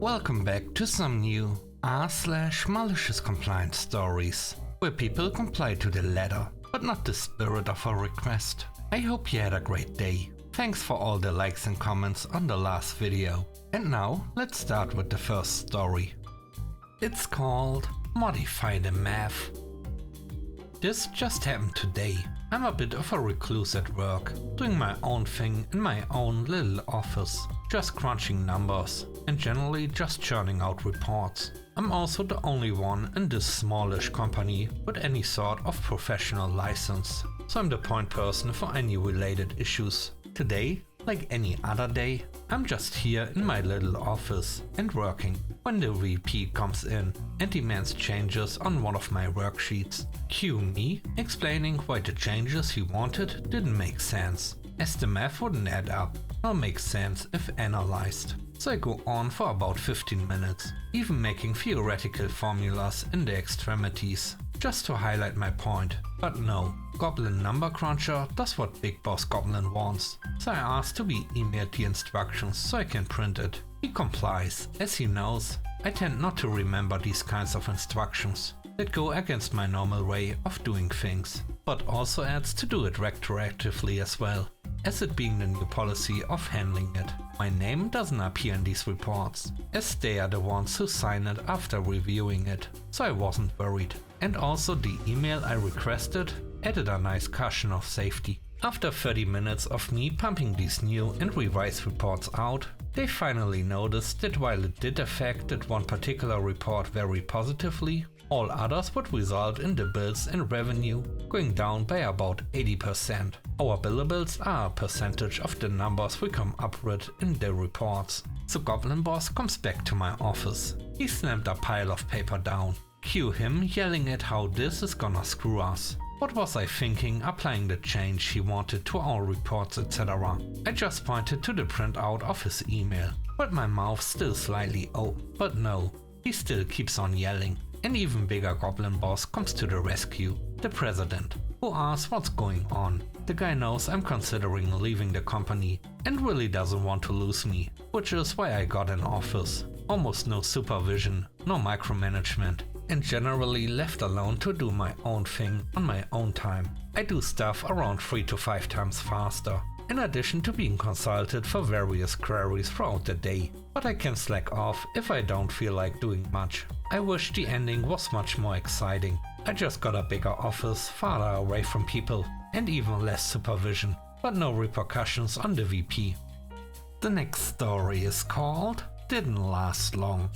Welcome back to some new r/malicious compliance stories, where people comply to the letter, but not the spirit of a request. I hope you had a great day. Thanks for all the likes and comments on the last video. And now, let's start with the first story. It's called Modify the Math. This just happened today. I'm a bit of a recluse at work, doing my own thing in my own little office, just crunching numbers and generally just churning out reports. I'm also the only one in this smallish company with any sort of professional license, so I'm the point person for any related issues. Today, like any other day, I'm just here in my little office and working when the VP comes in and demands changes on one of my worksheets. Cue me explaining why the changes he wanted didn't make sense, as the math wouldn't add up or make sense if analyzed. So I go on for about 15 minutes, even making theoretical formulas in the extremities, just to highlight my point. But no, Goblin Number Cruncher does what Big Boss Goblin wants, so I ask to be emailed the instructions so I can print it. He complies. As he knows, I tend not to remember these kinds of instructions that go against my normal way of doing things, but also adds to do it retroactively as well, as it being the new policy of handling it. My name doesn't appear in these reports, as they are the ones who sign it after reviewing it, so I wasn't worried. And also the email I requested added a nice cushion of safety. After 30 minutes of me pumping these new and revised reports out, they finally noticed that while it did affect that one particular report very positively, all others would result in the bills and revenue going down by about 80%. Our billables are a percentage of the numbers we come up with in the reports. So Goblin Boss comes back to my office. He slammed a pile of paper down. Cue him yelling at how this is gonna screw us. What was I thinking applying the change he wanted to our reports, etc. I just pointed to the printout of his email, but my mouth still slightly open. But no, he still keeps on yelling. An even bigger Goblin Boss comes to the rescue, the president, who asks what's going on. The guy knows I'm considering leaving the company and really doesn't want to lose me, which is why I got an office. Almost no supervision, no micromanagement, and generally left alone to do my own thing on my own time. I do stuff around 3 to 5 times faster, in addition to being consulted for various queries throughout the day. But I can slack off if I don't feel like doing much. I wish the ending was much more exciting. I just got a bigger office, farther away from people, and even less supervision, but no repercussions on the VP. The next story is called Didn't Last Long.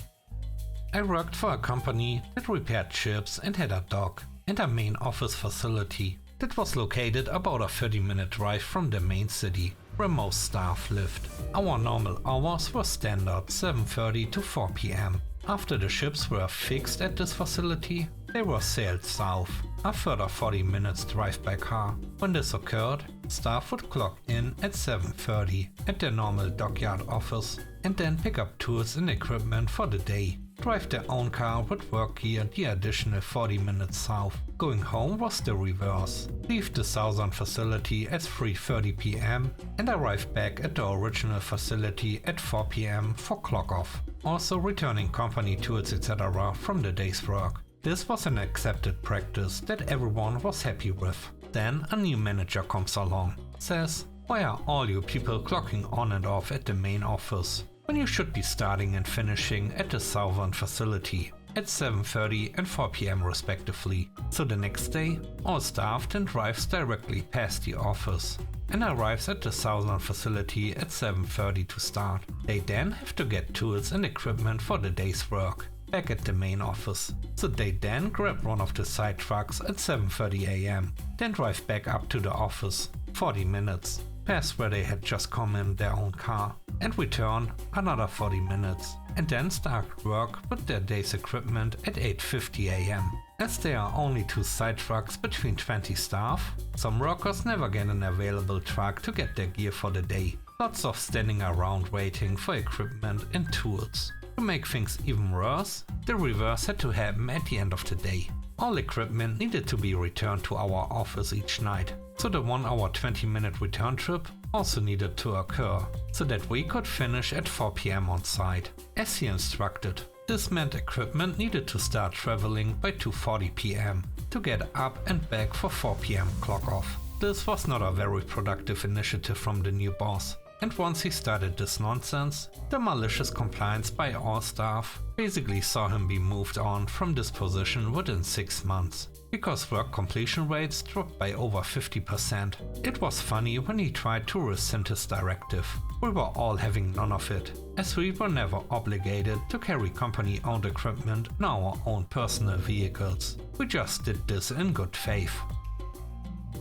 I worked for a company that repaired ships and had a dock and a main office facility that was located about a 30-minute drive from the main city where most staff lived. Our normal hours were standard 7:30 to 4 p.m. After the ships were fixed at this facility, they were sailed south, a further 40 minutes drive by car. When this occurred, staff would clock in at 7:30 at their normal dockyard office and then pick up tools and equipment for the day, drive their own car with work gear the additional 40 minutes south. Going home was the reverse. Leave the southern facility at 3:30 p.m. and arrive back at the original facility at 4 p.m. for clock off. Also returning company tools etc. from the day's work. This was an accepted practice that everyone was happy with. Then a new manager comes along, says, "Why are all you people clocking on and off at the main office when you should be starting and finishing at the southern facility at 7:30 and 4 p.m. respectively?" So the next day, all staff then drives directly past the office and arrives at the southern facility at 7:30 to start. They then have to get tools and equipment for the day's work back at the main office. So they then grab one of the side trucks at 7:30 a.m. then drive back up to the office, 40 minutes, past where they had just come in their own car, and return another 40 minutes, and then start work with their day's equipment at 8:50 a.m. As there are only 2 side trucks between 20 staff, some workers never get an available truck to get their gear for the day. Lots of standing around waiting for equipment and tools. To make things even worse, the reverse had to happen at the end of the day. All equipment needed to be returned to our office each night, so the 1 hour 20-minute return trip also needed to occur, so that we could finish at 4 p.m. on site, as he instructed. This meant equipment needed to start traveling by 2:40 p.m. to get up and back for 4 p.m. clock off. This was not a very productive initiative from the new boss, and once he started this nonsense, the malicious compliance by all staff basically saw him be moved on from this position within 6 months, because work completion rates dropped by over 50%. It was funny when he tried to rescind his directive. We were all having none of it, as we were never obligated to carry company-owned equipment in our own personal vehicles. We just did this in good faith.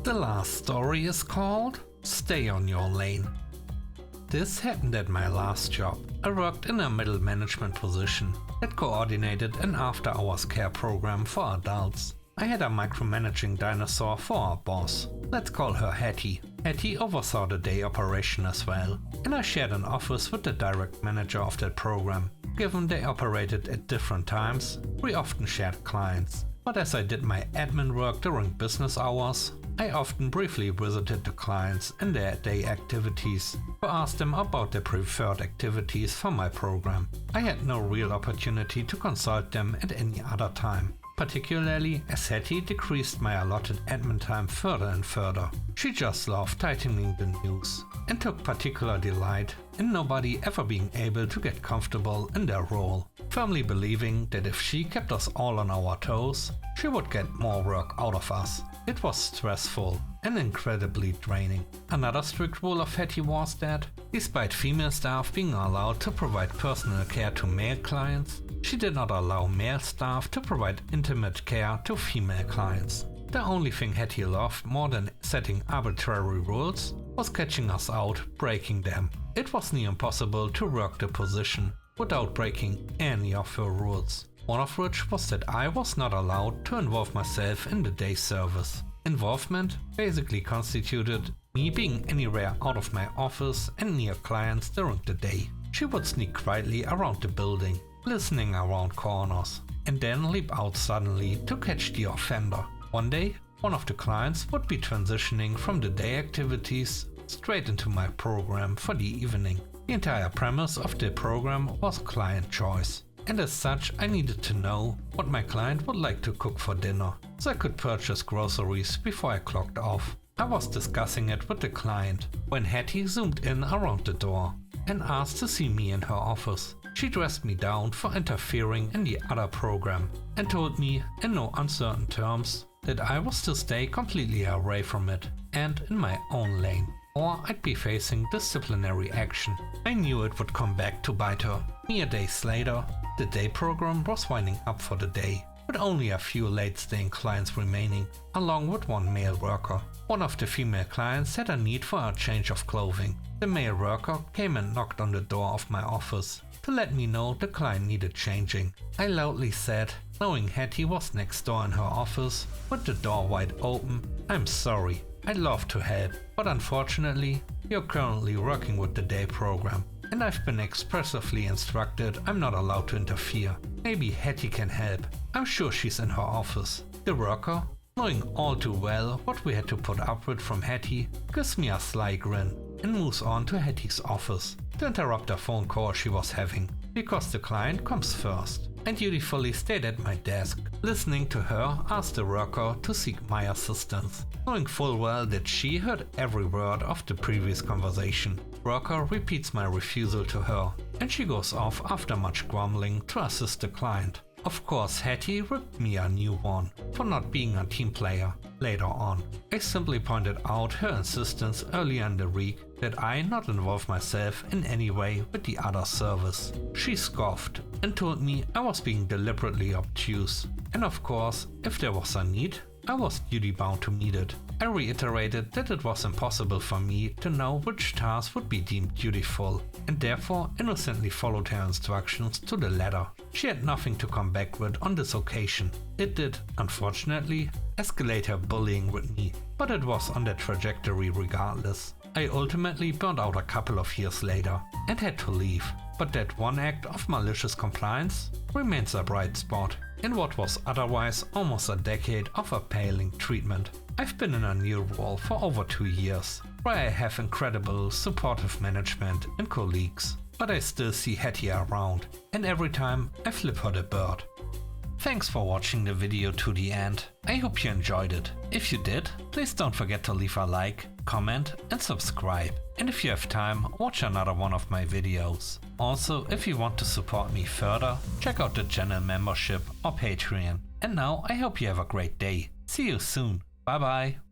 The last story is called Stay on Your Lane. This happened at my last job. I worked in a middle management position that coordinated an after-hours care program for adults. I had a micromanaging dinosaur for our boss. Let's call her Hattie. Hattie oversaw the day operation as well, and I shared an office with the direct manager of that program. Given they operated at different times, we often shared clients. But as I did my admin work during business hours, I often briefly visited the clients and their day activities to ask them about their preferred activities for my program. I had no real opportunity to consult them at any other time, particularly as Hattie decreased my allotted admin time further and further. She just loved tightening the news and took particular delight in nobody ever being able to get comfortable in their role, firmly believing that if she kept us all on our toes, she would get more work out of us. It was stressful and incredibly draining. Another strict rule of Hattie was that, despite female staff being allowed to provide personal care to male clients, she did not allow male staff to provide intimate care to female clients. The only thing Hattie loved more than setting arbitrary rules was catching us out breaking them. It was near impossible to work the position without breaking any of her rules. One of which was that I was not allowed to involve myself in the day service. Involvement basically constituted me being anywhere out of my office and near clients during the day. She would sneak quietly around the building, listening around corners, and then leap out suddenly to catch the offender. One day, one of the clients would be transitioning from the day activities straight into my program for the evening. The entire premise of the program was client choice, and as such I needed to know what my client would like to cook for dinner, so I could purchase groceries before I clocked off. I was discussing it with the client when Hattie zoomed in around the door and asked to see me in her office. She dressed me down for interfering in the other program and told me in no uncertain terms that I was to stay completely away from it and in my own lane, or I'd be facing disciplinary action. I knew it would come back to bite her. Mere days later, the day program was winding up for the day, with only a few late-staying clients remaining, along with one male worker. One of the female clients had a need for a change of clothing. The male worker came and knocked on the door of my office to let me know the client needed changing. I loudly said, knowing Hattie was next door in her office, with the door wide open, "I'm sorry, I'd love to help, but unfortunately, you're currently working with the day program, and I've been expressively instructed I'm not allowed to interfere. Maybe Hattie can help. I'm sure she's in her office." The worker, knowing all too well what we had to put up with from Hattie, gives me a sly grin and moves on to Hattie's office to interrupt a phone call she was having, because the client comes first. I dutifully stayed at my desk, listening to her ask the worker to seek my assistance, knowing full well that she heard every word of the previous conversation. Worker repeats my refusal to her, and she goes off after much grumbling to assist the client. Of course, Hattie ripped me a new one for not being a team player later on. I simply pointed out her insistence earlier in the week that I not involve myself in any way with the other service. She scoffed and told me I was being deliberately obtuse, and of course, if there was a need, I was duty bound to meet it. I reiterated that it was impossible for me to know which task would be deemed dutiful, and therefore innocently followed her instructions to the letter. She had nothing to come back with on this occasion. It did, unfortunately, escalate her bullying with me, but it was on that trajectory regardless. I ultimately burned out a couple of years later and had to leave, but that one act of malicious compliance remains a bright spot in what was otherwise almost a decade of appalling treatment. I've been in a new role for over 2 years, where I have incredible supportive management and colleagues, but I still see Hetty around, and every time I flip her the bird. Thanks for watching the video to the end. I hope you enjoyed it. If you did, please don't forget to leave a like, comment and subscribe. And if you have time, watch another one of my videos. Also, if you want to support me further, check out the channel membership or Patreon. And now I hope you have a great day. See you soon. Bye bye.